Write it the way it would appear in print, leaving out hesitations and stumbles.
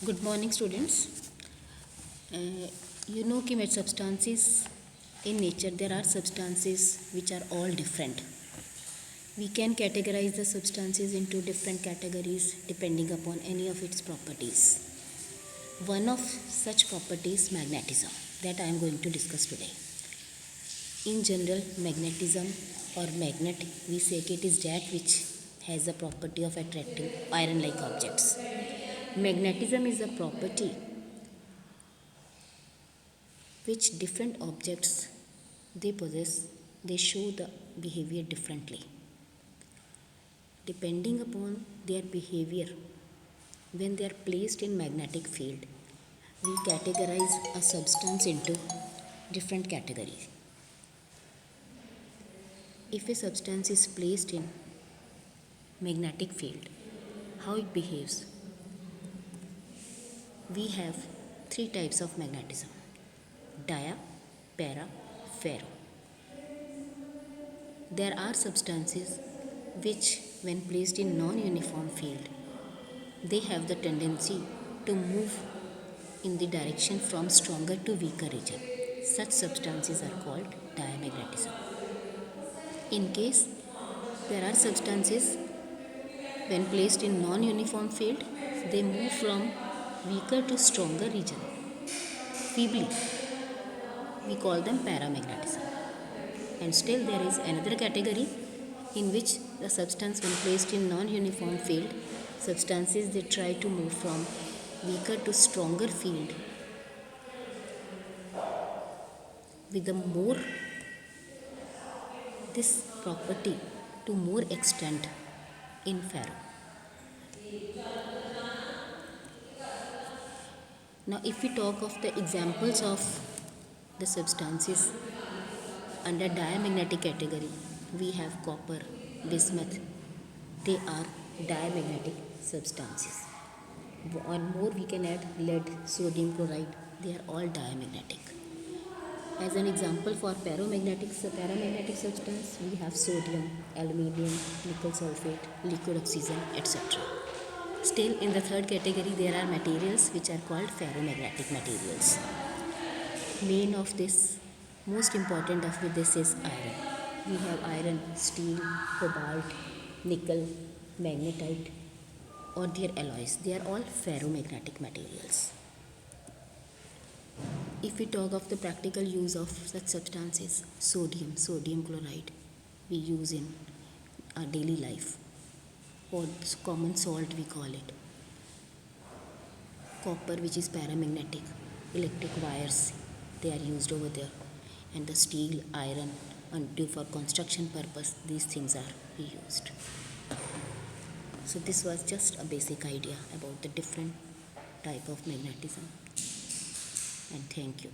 Good morning, students. You know कि substances in nature, there are substances which are all different. We can categorize the substances into different categories depending upon any of its properties. One of such properties, magnetism, that I am going to discuss today. In general, magnetism or magnet, we say it is that which has the property of attracting iron-like objects. Magnetism is a property which different objects they possess, they show the behavior differently. Depending upon their behavior, when they are placed in magnetic field, we categorize a substance into different categories. If a substance is placed in magnetic field, how it behaves? We have three types of magnetism: dia, para, ferro. There are substances which, when placed in non-uniform field, they have the tendency to move in the direction from stronger to weaker region. Such substances are called diamagnetism. In case there are substances, when placed in non-uniform field, they move from weaker to stronger region. Feebly, we call them paramagnetism. And still there is another category in which the substance, when placed in non-uniform field, substances they try to move from weaker to stronger field with the more this property to more extent in ferro. Now if we talk of the examples of the substances under diamagnetic category, we have copper, bismuth. They are diamagnetic substances. One more we can add lead, sodium chloride. They are all diamagnetic. As an example for paramagnetic substance, we have sodium, aluminium, nickel sulfate, liquid oxygen, etc. Still, in the third category, there are materials which are called ferromagnetic materials. Main of this, most important of this is iron. We have iron, steel, cobalt, nickel, magnetite, or their alloys. They are all ferromagnetic materials. If we talk of the practical use of such substances, sodium chloride, we use in our daily life, or common salt we call it. Copper, which is paramagnetic, electric wires, they are used over there, and the steel, iron, and for construction purpose, these things are used. So this was just a basic idea about the different type of magnetism. And thank you.